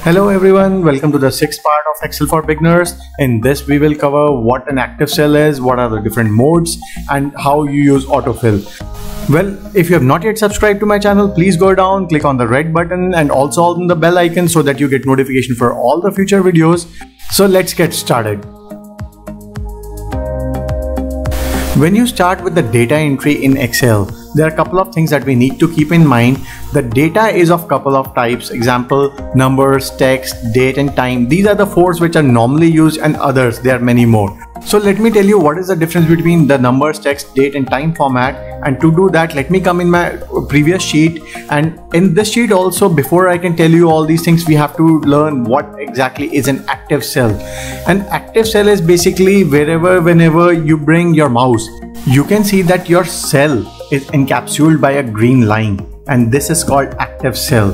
Hello everyone, welcome to the sixth part of Excel for Beginners. In this we will cover what an active cell is, what are the different modes and how you use autofill. Well, if you have not yet subscribed to my channel, please go down, click on the red button and also on the bell icon so that you get notification for all the future videos. So let's get started. When you start with the data entry in Excel, there are a couple of things that we need to keep in mind. The data is of couple of types, example, numbers, text, date and time. These are the four which are normally used, and others, there are many more. So let me tell you what is the difference between the numbers, text, date and time format. And to do that, let me come in my previous sheet, and in this sheet also, before I can tell you all these things, we have to learn what exactly is an active cell. An active cell is basically whenever you bring your mouse, you can see that your cell is encapsulated by a green line, and this is called active cell.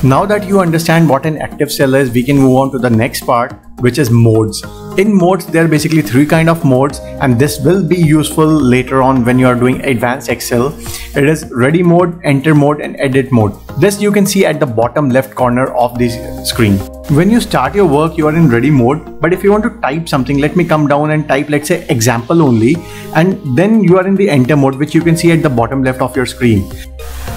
Now that you understand what an active cell is, we can move on to the next part, which is modes. In modes, there are basically three kind of modes, and this will be useful later on when you are doing advanced Excel. It is ready mode, enter mode and edit mode. This you can see at the bottom left corner of this screen. When you start your work, you are in ready mode, but if you want to type something, let me come down and type, let's say, example only, and then you are in the enter mode, which you can see at the bottom left of your screen.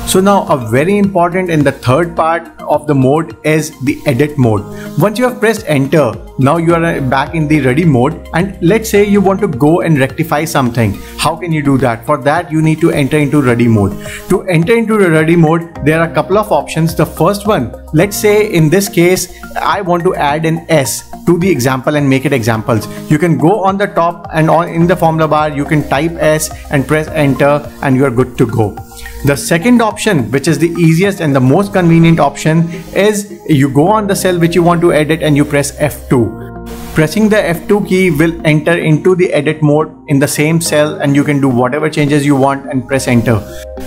So now a very important in the third part of the mode is the edit mode. Once you have pressed enter, now you are back in the ready mode, and let's say you want to go and rectify something. How can you do that? For that you need to enter into ready mode. To enter into the ready mode, there are a couple of options. The first one, let's say in this case I want to add an S to the example and make it examples. You can go on the top and in the formula bar you can type S and press enter, and you are good to go. The second option, which is the easiest and the most convenient option, is you go on the cell which you want to edit and you press F2. Pressing the F2 key will enter into the edit mode in the same cell, and you can do whatever changes you want and press enter.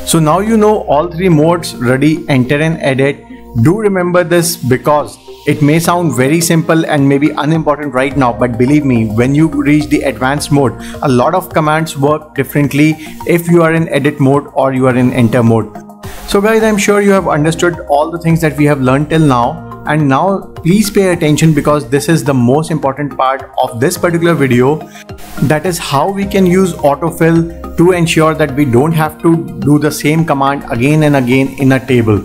So now you know all three modes: ready, enter and edit. Do remember this because it may sound very simple and maybe unimportant right now, but believe me, when you reach the advanced mode, a lot of commands work differently if you are in edit mode or you are in enter mode. So guys, I'm sure you have understood all the things that we have learned till now. And now please pay attention, because this is the most important part of this particular video. That is how we can use autofill to ensure that we don't have to do the same command again and again in a table.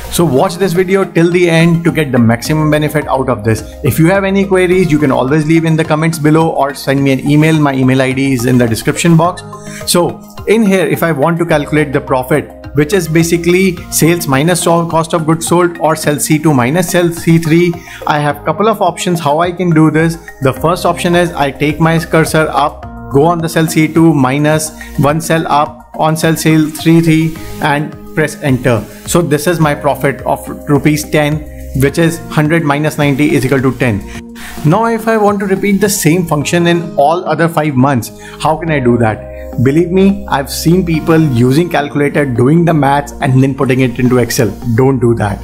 So watch this video till the end to get the maximum benefit out of this. If you have any queries, you can always leave in the comments below or send me an email. My email ID is in the description box. So in here, if I want to calculate the profit, which is basically sales minus cost of goods sold, or cell C2 minus cell C3, I have couple of options how I can do this. The first option is I take my cursor up, go on the cell C2, minus one cell up on cell C3 and press enter. So this is my profit of rupees 10, which is 100 minus 90 is equal to 10. Now if I want to repeat the same function in all other 5 months, how can I do that? Believe me, I've seen people using calculator, doing the maths and then putting it into Excel. Don't do that.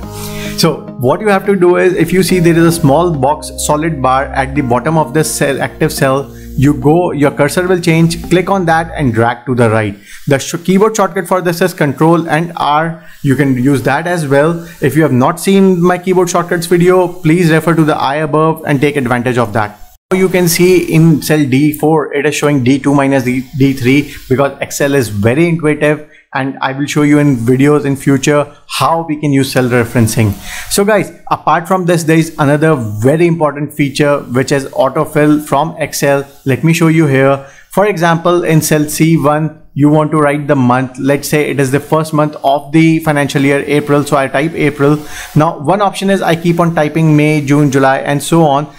So what you have to do is, if you see there is a small box solid bar at the bottom of this cell, active cell, you go, your cursor will change, click on that and drag to the right. The keyboard shortcut for this is Ctrl and R. You can use that as well. If you have not seen my keyboard shortcuts video, please refer to the I above and take advantage of that. You can see in cell D4 it is showing D2 minus D3, because Excel is very intuitive, and I will show you in videos in future how we can use cell referencing. So guys, apart from this, there is another very important feature, which is autofill from Excel. Let me show you here. For example, in cell C1 you want to write the month. Let's say it is the first month of the financial year, April, so I type April. Now one option is I keep on typing May, June, July and so on.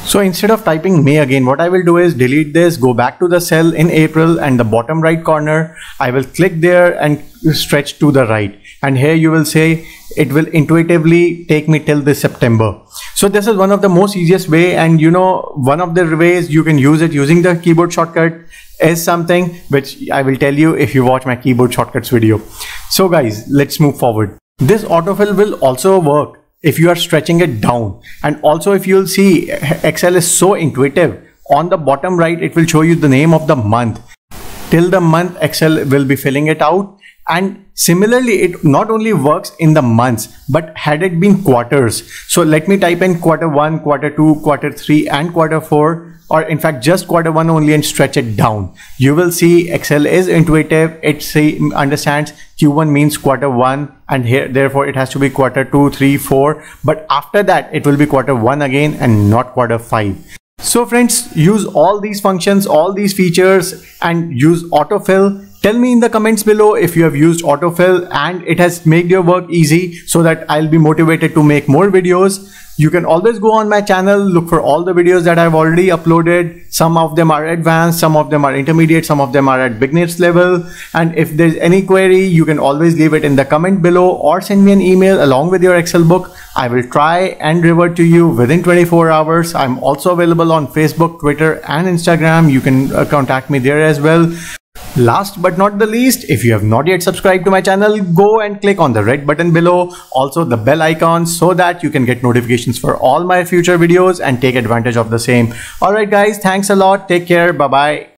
So instead of typing May again, what I will do is delete this, go back to the cell in April, and the bottom right corner, I will click there and stretch to the right. And here you will say it will intuitively take me till this September. So this is one of the most easiest way, and you know, one of the ways you can use it using the keyboard shortcut is something which I will tell you if you watch my keyboard shortcuts video. So guys, let's move forward. This autofill will also work if you are stretching it down, and also if you'll see, Excel is so intuitive. On the bottom right it will show you the name of the month. Till the month Excel will be filling it out, And similarly, it not only works in the months, but had it been quarters. So let me type in Q1, Q2, Q3 and Q4, or in fact just Q1 only, and stretch it down. You will see Excel is intuitive. It understands Q1 means Q1, and here therefore it has to be Q2, 3, 4. But after that it will be Q1 again and not Q5. So friends, use all these functions, all these features, and use autofill. Tell me in the comments below if you have used autofill and it has made your work easy, so that I'll be motivated to make more videos. You can always go on my channel, look for all the videos that I've already uploaded. Some of them are advanced, some of them are intermediate, some of them are at beginners level. And if there's any query, you can always leave it in the comment below or send me an email along with your Excel book. I will try and revert to you within 24 hours. I'm also available on Facebook, Twitter and Instagram. You can contact me there as well. Last but not the least, if you have not yet subscribed to my channel, go and click on the red button below, also the bell icon, so that you can get notifications for all my future videos and take advantage of the same. Alright guys, thanks a lot. Take care. Bye bye.